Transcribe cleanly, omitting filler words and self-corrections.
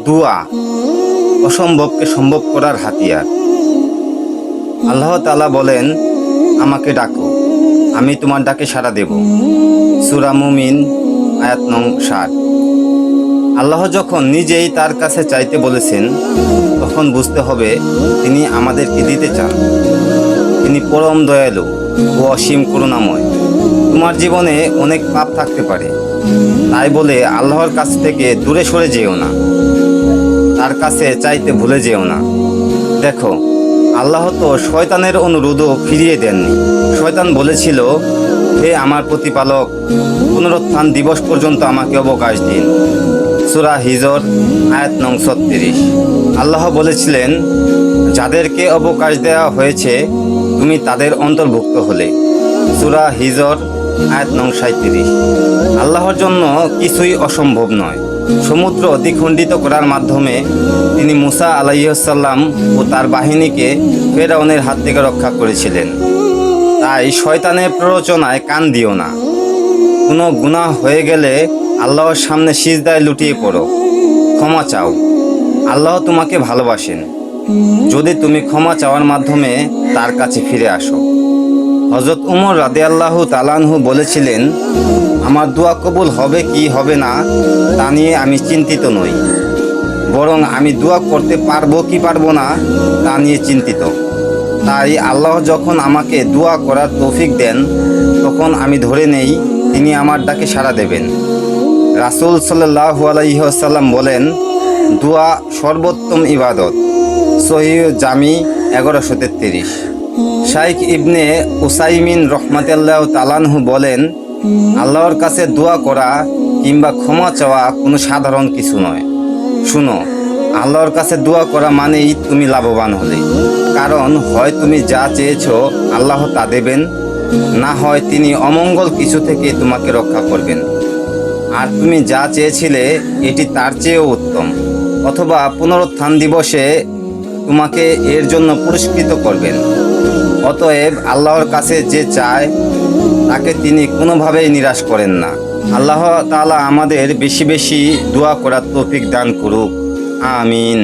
দুয়া অসম্ভবকে সম্ভব করার হাতিয়ার। আল্লাহ তাআলা বলেন, আমাকে ডাকো, আমি তোমার ডাকে সাড়া দেব। সূরা মুমিন আয়াত নং 7। আল্লাহ যখন নিজেই তার কাছে চাইতে বলেছেন, তখন বুঝতে হবে তিনি আমাদেরকে দিতে চান। তিনি পরম দয়ালু ও অসীম করুণাময়। তোমার জীবনে অনেক পাপ থাকতে পারে, তাই বলে আল্লাহর কাছ থেকে দূরে সরে যেও না, তার কাছে চাইতে ভুলে যেও না। দেখো, আল্লাহ তো শয়তানের অনুরোধও ফিরিয়ে দেননি। শয়তান বলেছিল, হে আমার প্রতিপালক, পুনরুত্থান দিবস পর্যন্ত আমাকে অবকাশ দিন। সূরা হিজর আয়াত নং 36। আল্লাহ বলেছিলেন, যাদেরকে অবকাশ দেওয়া হয়েছে তুমি তাদের অন্তর্ভুক্ত হলে। সূরা হিজর আয়াত নং 37। আল্লাহর জন্য কিছুই অসম্ভব নয়। সমুদ্র দ্বিখণ্ডিত করার মাধ্যমে তিনি মুসা আলাইহিস সালাম ও তার বাহিনীকে ফেরাউনের হাত থেকে রক্ষা করেছিলেন। তাই শয়তানের প্ররোচনায় কান দিও না। কোনো গুনাহ হয়ে গেলে আল্লাহর সামনে সিজদায় লুটিয়ে পড়ো, ক্ষমা চাও। আল্লাহ তোমাকে ভালোবাসেন যদি তুমি ক্ষমা চাওয়ার মাধ্যমে তার কাছে ফিরে আসো। হযরত উমর রাদিয়াল্লাহু তাআলা আনহু বলেছিলেন, আমার দোয়া কবুল হবে কি হবে না তা নিয়ে আমি চিন্তিত নই, বরং আমি দোয়া করতে পারবো কি পারবো না তা নিয়ে চিন্তিত। তাই আল্লাহ যখন আমাকে দোয়া করার তৌফিক দেন, তখন আমি ধরে নেই তিনি আমার ডাকে সাড়া দেবেন। রাসূল সাল্লাল্লাহু আলাইহি ওয়াসাল্লাম বলেন, দোয়া সর্বোত্তম ইবাদত। সহিহ জামি 1133। শাইখ ইবনে উসাইমিন রহমাতুল্লাহ তাআলা আনহু বলেন, আল্লাহর কাছে দোয়া করা কিংবা ক্ষমা চাওয়া কোনো সাধারণ কিছু নয়। শুনো, আল্লাহর কাছে দোয়া করা মানেই তুমি লাভবান হলে। কারণ হয় তুমি যা চেয়েছো আল্লাহ তা দেবেন, না হয় তিনি অমঙ্গল কিছু থেকে তোমাকে রক্ষা করবেন। আর তুমি যা চেয়েছিলে এটি তার চেয়েও উত্তম, অথবা পুনরুত্থান দিবসে তোমাকে এর জন্য পুরস্কৃত করবেন। অতএব আল্লাহর কাছে যে চায় তাকে তিনি কোনোভাবেই নিরাশ করেন না। আল্লাহ তাআলা আমাদের বেশি বেশি দোয়া করার তৌফিক দান করুক। আমিন।